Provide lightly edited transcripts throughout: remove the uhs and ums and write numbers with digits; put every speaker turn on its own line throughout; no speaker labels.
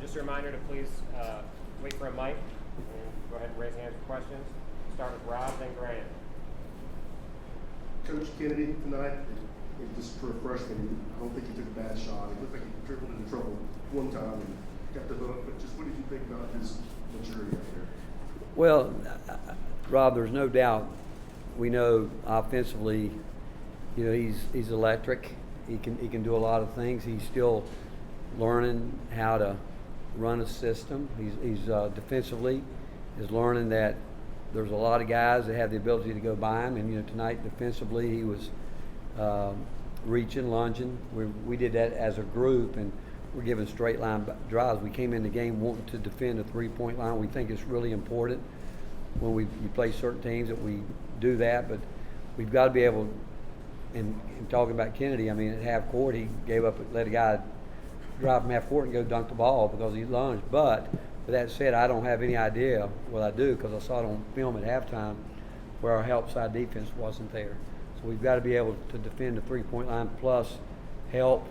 Just a reminder to please wait for a mic and go ahead and raise hands for questions. Start with Rob, then Grant.
Coach Kennedy tonight, just for a freshman, I don't think he took a bad shot. It looked like he dribbled into trouble one time and got the hook. But just what did you think about his maturity out there?
Well, Rob, there's no doubt. We know offensively, he's electric. He can do a lot of things. He's still learning how to run a system. He's defensively is learning that there's a lot of guys that have the ability to go by him. And tonight defensively he was reaching, lunging. We did that as a group, and we're giving straight line drives. We came in the game wanting to defend the 3-point line. We think it's really important when you play certain teams that we do that, but we've got to be able. And talking about Kennedy, I mean, at half court he let a guy drive from half court and go dunk the ball because he lunged. But with that said, I don't have any idea what I do because I saw it on film at halftime where our help side defense wasn't there. So we've got to be able to defend the 3-point line plus help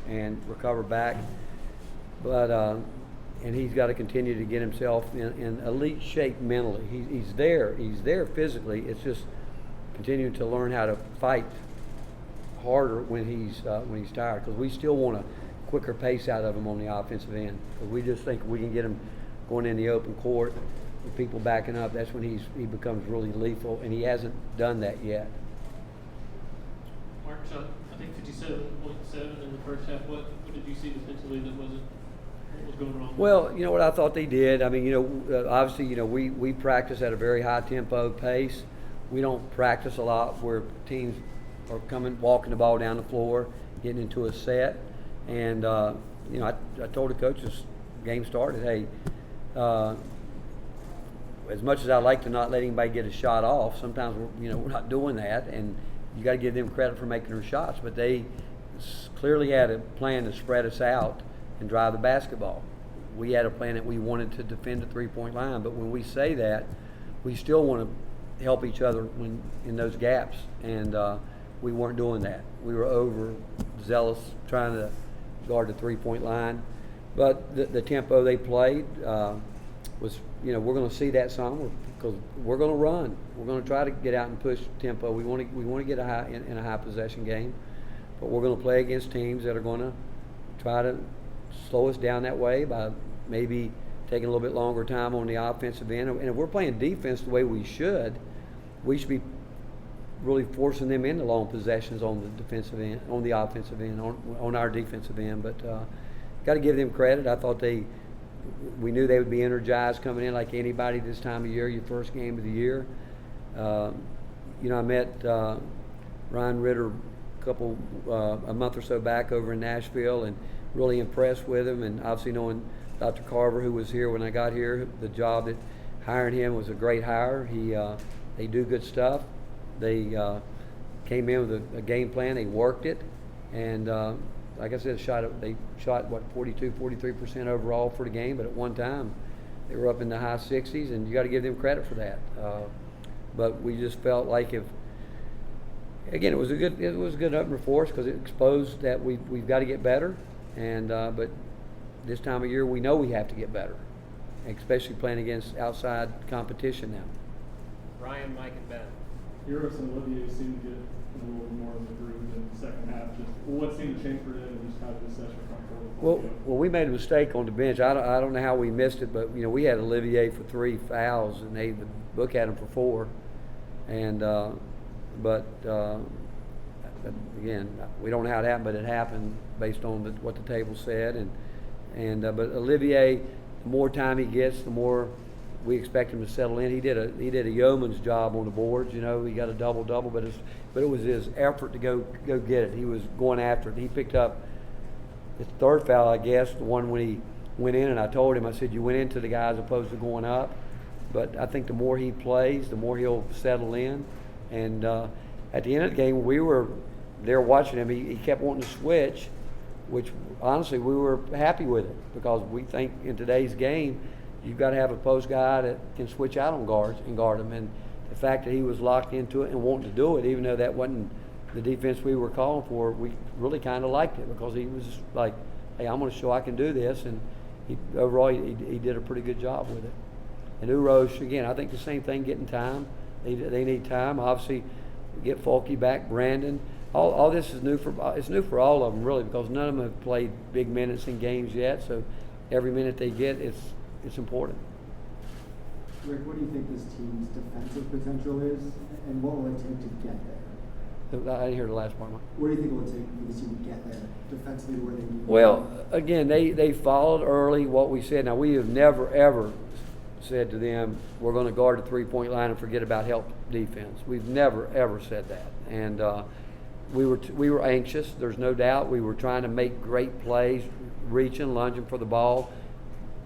and recover back. But and he's got to continue to get himself in elite shape mentally. He's there physically. It's just continuing to learn how to fight harder when he's tired, because we still want a quicker pace out of him on the offensive end, because we just think we can get him going in the open court with people backing up. That's when he becomes really lethal, and he hasn't done that yet.
Mark shot, I think 57.7 in the first half. What did you see defensively that what was going wrong?
Well, you know what I thought they did. I mean, obviously, we practice at a very high tempo pace. We don't practice a lot where teams are walking the ball down the floor, getting into a set. And, I told the coaches, game started, hey, as much as I like to not let anybody get a shot off, sometimes we're not doing that, and you got to give them credit for making their shots. But they clearly had a plan to spread us out and drive the basketball. We had a plan that we wanted to defend the 3-point line, but when we say that, we still want to help each other in those gaps, and we weren't doing that. We were overzealous trying to guard the 3-point line, but the tempo they played was, we're going to see that some because we're going to run. We're going to try to get out and push tempo. We want to get in a high possession game, but we're going to play against teams that are going to try to slow us down that way by maybe taking a little bit longer time on the offensive end. And if we're playing defense the way we should be really forcing them into long possessions on the defensive end, on the offensive end, on our defensive end. But got to give them credit. I thought we knew they would be energized coming in like anybody this time of year, your first game of the year. I met Ryan Ritter a month or so back over in Nashville, and really impressed with him. And obviously knowing Dr. Carver, who was here when I got here, the job that hiring him was a great hire. They do good stuff. They came in with a game plan. They worked it, and like I said, they shot 43% overall for the game. But at one time, they were up in the high 60s, and you got to give them credit for that. But we just felt like it was a good opener for us because it exposed that we've got to get better, and but this time of year we know we have to get better, especially playing against outside competition now.
Ryan, Mike, and Ben.
Euros and Olivier seemed to get a little more in the groove in the second half. Just what seemed to change for them, and just how did the session front court?
Well, we made a mistake on the bench. I don't know how we missed it, but we had Olivier for 3 fouls, and the book had him for 4. And again, we don't know how it happened, but it happened based on what the table said. But Olivier, the more time he gets, the more we expect him to settle in. He did a yeoman's job on the boards. He got a double-double, but it was his effort to go get it. He was going after it. He picked up his 3rd foul, I guess, the one when he went in, and I told him, I said, you went into the guy as opposed to going up. But I think the more he plays, the more he'll settle in. And at the end of the game, we were there watching him. He kept wanting to switch, which honestly we were happy with it, because we think in today's game you've got to have a post guy that can switch out on guards and guard them. And the fact that he was locked into it and wanting to do it, even though that wasn't the defense we were calling for, we really kind of liked it, because he was like, hey, I'm going to show I can do this. And overall, he did a pretty good job with it. And Urosh, again, I think the same thing, getting time. They need time. Obviously, get Fulke back, Brandon. All this is new for all of them, really, because none of them have played big minutes in games yet. So every minute they get, it's important.
Rick, what do you think this team's defensive potential is, and what will it take to get there?
I didn't hear the last part.
What do you think it will take for this team to get there defensively to where they need to
Well,
go?
again, they followed early what we said. Now, we have never, ever said to them, we're going to guard the three-point line and forget about help defense. We've never, ever said that. And we were anxious, there's no doubt. We were trying to make great plays, reaching, lunging for the ball,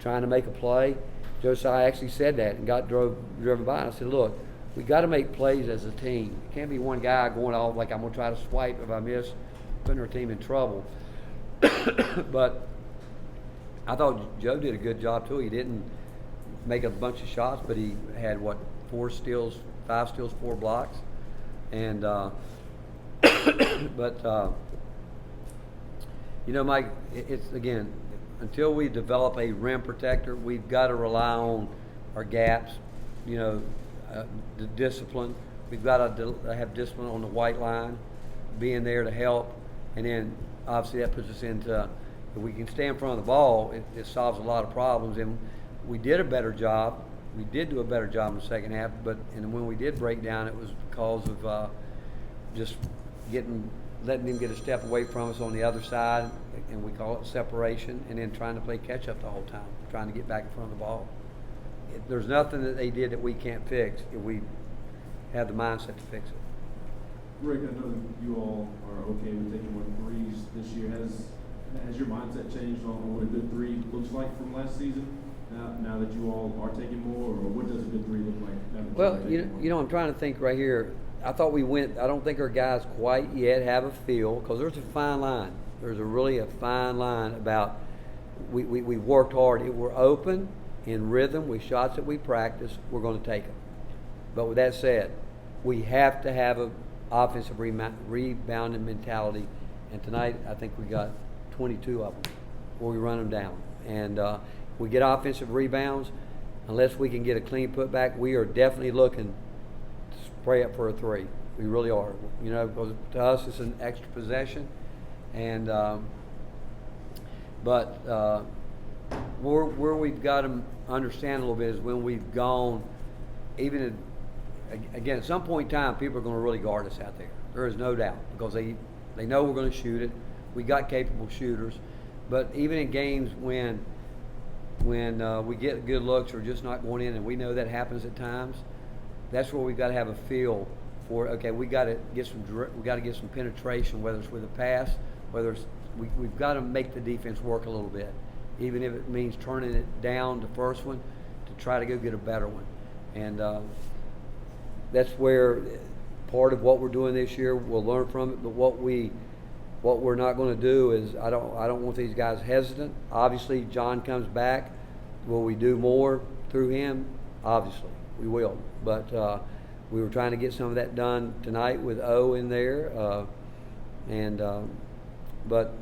trying to make a play. Josiah actually said that and got driven by. And I said, look, we got to make plays as a team. It can't be one guy going off like I'm going to try to swipe if I miss, putting our team in trouble. But I thought Joe did a good job too. He didn't make a bunch of shots, but he had 5 steals, 4 blocks, and Mike, it's again, until we develop a rim protector, we've got to rely on our gaps, the discipline. We've got to have discipline on the white line, being there to help, and then obviously that puts us into, if we can stay in front of the ball, it solves a lot of problems. And we did a better job. We did do a better job in the second half, and when we did break down, it was because of just letting them get a step away from us on the other side, and we call it separation, and then trying to play catch up the whole time, trying to get back in front of the ball. There's nothing that they did that we can't fix if we have the mindset to fix it.
Rick, I know you all are okay with taking more threes this year. Has your mindset changed on what a good three looks like from last season? Now that you all are taking more, or what does a good three look like now that
Well,
you're taking more?
I'm trying to think right here. I thought we went. I don't think our guys quite yet have a feel, because there's a fine line. There's really a fine line about we worked hard. We're open in rhythm with shots that we practice. We're going to take them. But with that said, we have to have an offensive rebounding mentality. And tonight, I think we got 22 of them where we run them down. And we get offensive rebounds. Unless we can get a clean putback, we are definitely looking to spray up for a three. We really are. Because to us, it's an extra possession. And where we've got to understand a little bit is when we've gone, again, at some point in time, people are going to really guard us out there. There is no doubt, because they know we're going to shoot it. We got capable shooters. But even in games when we get good looks or just not going in, and we know that happens at times, that's where we've got to have a feel for. Okay, we got to get some penetration, whether it's with a pass, whether it's we've got to make the defense work a little bit, even if it means turning it down the first one to try to go get a better one. And that's where part of what we're doing this year, we'll learn from it. But what we're not going to do is I don't want these guys hesitant. Obviously, John comes back. Will we do more through him? Obviously, we will. But we were trying to get some of that done tonight with O in there. But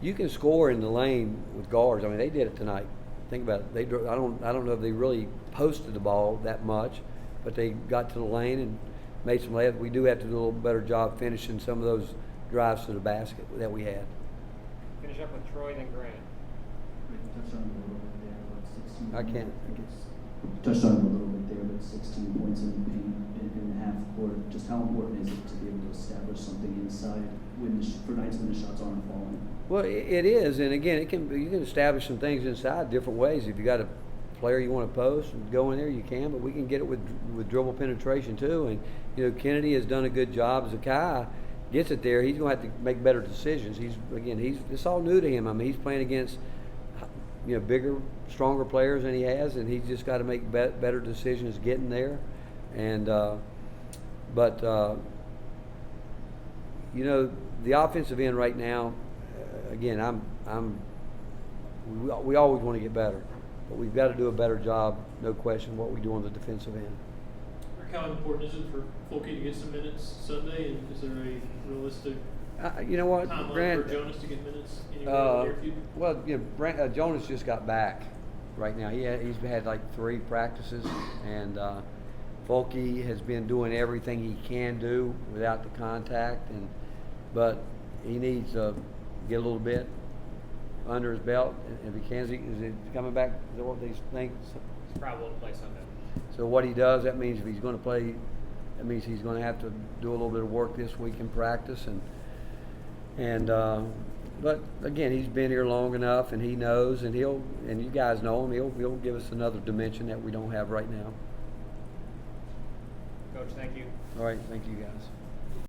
you can score in the lane with guards. I mean, they did it tonight. Think about it. I don't know if they really posted the ball that much, but they got to the lane and made some layups. We do have to do a little better job finishing some of those drives to the basket that we had.
Finish up with Troy, then Grant.
Touched on it a little bit there, about 16.
I can't.
Touched on it a little bit there, but 16 points in the paint in the half court. Just how important is it to be able to establish something inside for nights when the shots aren't falling?
Well, it is, and again, you can establish some things inside different ways. If you got a player you want to post and go in there, you can. But we can get it with dribble penetration too. And Kennedy has done a good job. Zakai gets it there. He's going to have to make better decisions. It's all new to him. I mean, he's playing against bigger, stronger players than he has, and he's just got to make better decisions getting there. And the offensive end right now, again, we always want to get better, but we've got to do a better job, no question, what we do on the defensive end.
How important is it for Fulke to get some minutes Sunday, and is there a realistic
You know what,
Timeline
Grant?
for Jonas to get minutes anywhere in the near future?
Well, you know, Jonas just got back right now. He's had like 3 practices, and Folke has been doing everything he can do without the contact, but he needs to get a little bit under his belt. If he can, is he coming back? Is that what they think?
He's probably will play Sunday.
So what he does, that means if he's going to play, that means he's going to have to do a little bit of work this week in practice, but again, he's been here long enough, and he knows, and you guys know him. He'll give us another dimension that we don't have right now.
Coach, thank you.
All right, thank you guys.